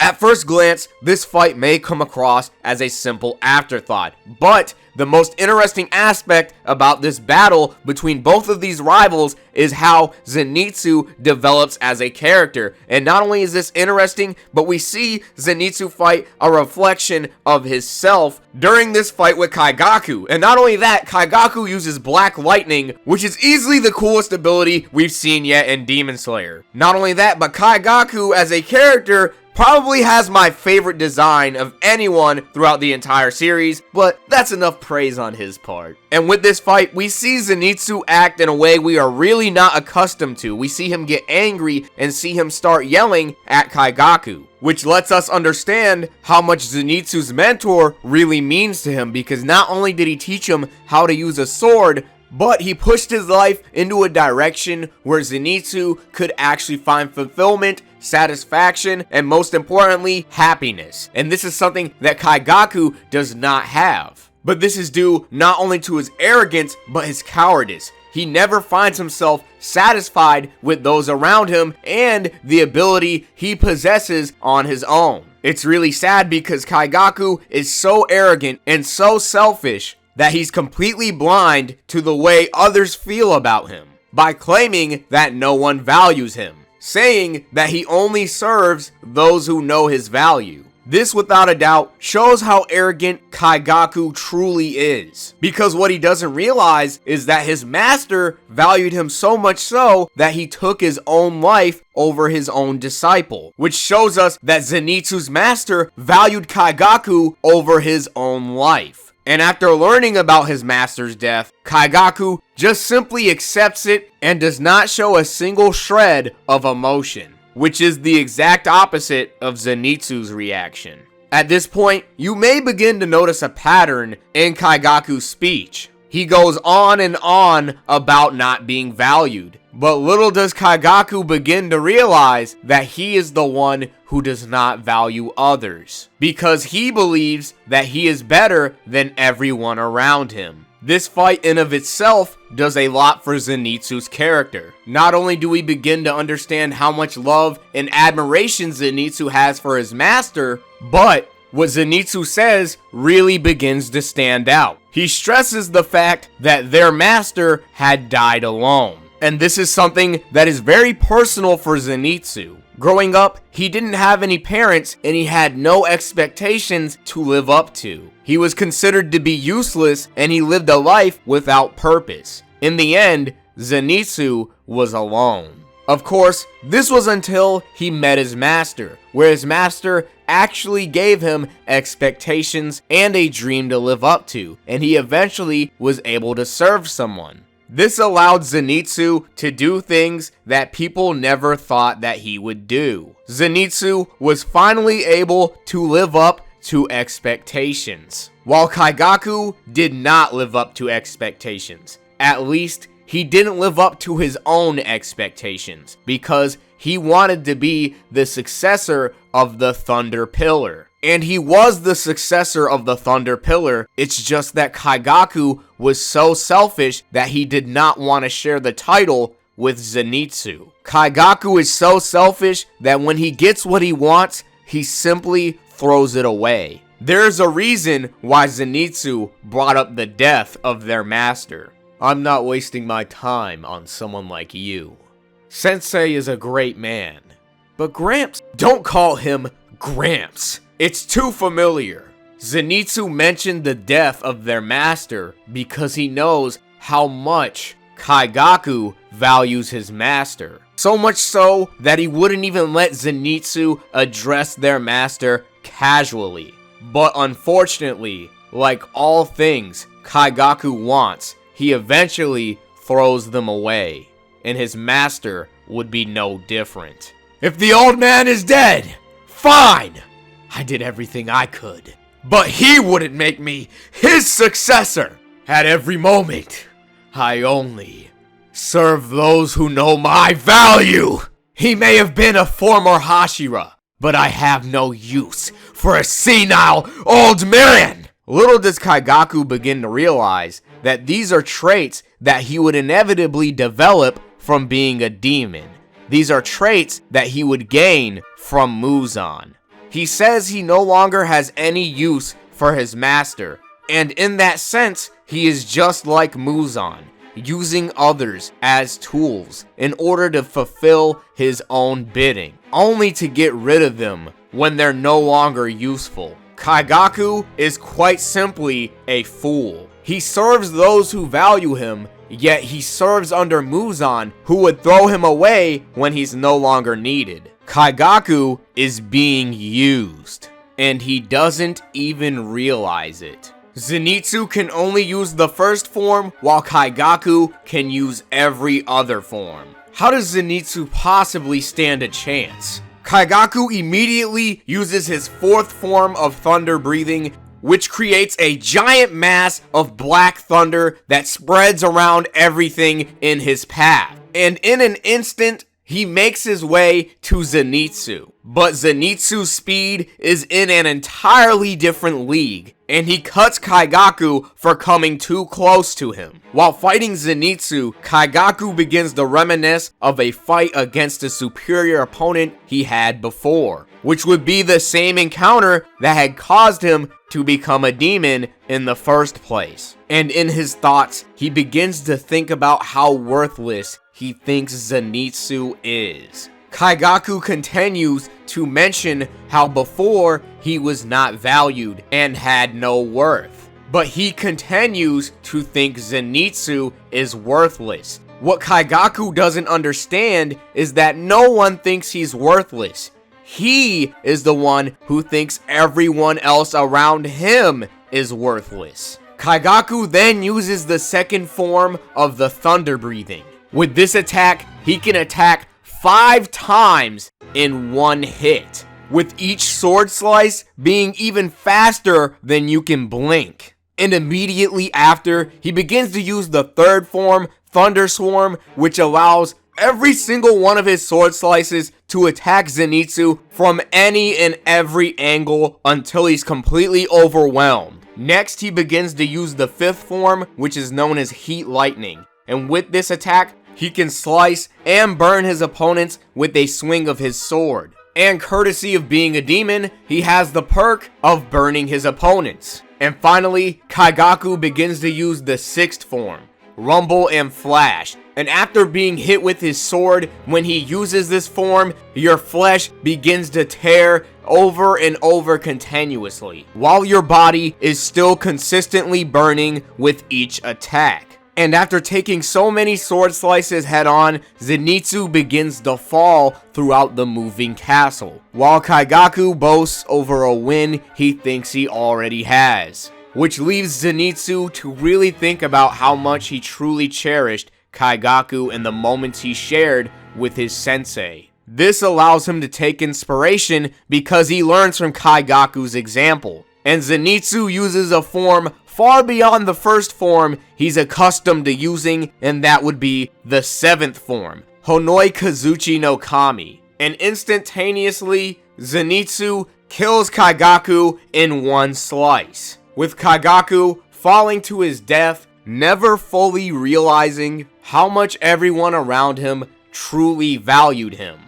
At first glance, this fight may come across as a simple afterthought, but the most interesting aspect about this battle between both of these rivals is how Zenitsu develops as a character. And not only is this interesting, but we see Zenitsu fight a reflection of his self during this fight with Kaigaku. And not only that, Kaigaku uses Black Lightning, which is easily the coolest ability we've seen yet in Demon Slayer. Not only that, but Kaigaku as a character probably has my favorite design of anyone throughout the entire series, but that's enough praise on his part. And with this fight, we see Zenitsu act in a way we are really not accustomed to. We see him get angry and see him start yelling at Kaigaku, which lets us understand how much Zenitsu's mentor really means to him, because not only did he teach him how to use a sword, but he pushed his life into a direction where Zenitsu could actually find fulfillment, satisfaction, and most importantly, happiness. And this is something that Kaigaku does not have. But this is due not only to his arrogance, but his cowardice. He never finds himself satisfied with those around him and the ability he possesses on his own. It's really sad because Kaigaku is so arrogant and so selfish that he's completely blind to the way others feel about him by claiming that no one values him, saying that he only serves those who know his value. This, without a doubt, shows how arrogant Kaigaku truly is, because what he doesn't realize is that his master valued him so much so that he took his own life over his own disciple, which shows us that Zenitsu's master valued Kaigaku over his own life. And after learning about his master's death, Kaigaku just simply accepts it and does not show a single shred of emotion, which is the exact opposite of Zenitsu's reaction. At this point, you may begin to notice a pattern in Kaigaku's speech. He goes on and on about not being valued, but little does Kaigaku begin to realize that he is the one who does not value others, because he believes that he is better than everyone around him. This fight in of itself does a lot for Zenitsu's character. Not only do we begin to understand how much love and admiration Zenitsu has for his master, but what Zenitsu says really begins to stand out. He stresses the fact that their master had died alone. And this is something that is very personal for Zenitsu. Growing up, he didn't have any parents and he had no expectations to live up to. He was considered to be useless and he lived a life without purpose. In the end, Zenitsu was alone. Of course, this was until he met his master, where his master actually gave him expectations and a dream to live up to, and he eventually was able to serve someone. This allowed Zenitsu to do things that people never thought that he would do. Zenitsu was finally able to live up to expectations, while Kaigaku did not live up to expectations. At least, he didn't live up to his own expectations, because he wanted to be the successor of the Thunder Pillar. And he was the successor of the Thunder Pillar. It's just that Kaigaku was so selfish that he did not want to share the title with Zenitsu. Kaigaku is so selfish that when he gets what he wants, he simply throws it away. There's a reason why Zenitsu brought up the death of their master. I'm not wasting my time on someone like you. Sensei is a great man, but Gramps, don't call him Gramps. It's too familiar. Zenitsu mentioned the death of their master because he knows how much Kaigaku values his master. So much so that he wouldn't even let Zenitsu address their master casually. But unfortunately, like all things Kaigaku wants, he eventually throws them away, and his master would be no different. If the old man is dead, fine! I did everything I could, but he wouldn't make me his successor. At every moment, I only serve those who know my value. He may have been a former hashira, but I have no use for a senile old man. Little does Kaigaku begin to realize that these are traits that he would inevitably develop from being a demon. These are traits that he would gain from Muzan. He says he no longer has any use for his master, and in that sense, he is just like Muzan, using others as tools in order to fulfill his own bidding, only to get rid of them when they're no longer useful. Kaigaku is quite simply a fool. He serves those who value him, yet he serves under Muzan, who would throw him away when he's no longer needed. Kaigaku is being used, and he doesn't even realize it. Zenitsu can only use the first form, while Kaigaku can use every other form. How does Zenitsu possibly stand a chance? Kaigaku immediately uses his fourth form of thunder breathing, which creates a giant mass of black thunder that spreads around everything in his path. And in an instant, he makes his way to Zenitsu. But Zenitsu's speed is in an entirely different league, and he cuts Kaigaku for coming too close to him. While fighting Zenitsu, Kaigaku begins to reminisce of a fight against a superior opponent he had before, which would be the same encounter that had caused him to become a demon in the first place. And in his thoughts, he begins to think about how worthless he thinks Zenitsu is. Kaigaku continues to mention how before he was not valued and had no worth, but he continues to think Zenitsu is worthless. What Kaigaku doesn't understand is that no one thinks he's worthless. He is the one who thinks everyone else around him is worthless. Kaigaku then uses the second form of the thunder breathing. With this attack, he can attack 5 times in one hit, with each sword slice being even faster than you can blink. And immediately after, he begins to use the third form, Thunder Swarm, which allows every single one of his sword slices to attack Zenitsu from any and every angle until he's completely overwhelmed. Next, he begins to use the fifth form, which is known as Heat Lightning. And with this attack, he can slice and burn his opponents with a swing of his sword. And courtesy of being a demon, he has the perk of burning his opponents. And finally, Kaigaku begins to use the sixth form, Rumble and Flash. And after being hit with his sword, when he uses this form, your flesh begins to tear over and over continuously, while your body is still consistently burning with each attack. And after taking so many sword slices head on, Zenitsu begins to fall throughout the moving castle, while Kaigaku boasts over a win he thinks he already has, which leaves Zenitsu to really think about how much he truly cherished Kaigaku and the moments he shared with his sensei. This allows him to take inspiration because he learns from Kaigaku's example, and Zenitsu uses a form far beyond the first form he's accustomed to using, and that would be the seventh form, Honoi Kazuchi no Kami. And instantaneously, Zenitsu kills Kaigaku in one slice, with Kaigaku falling to his death, never fully realizing how much everyone around him truly valued him.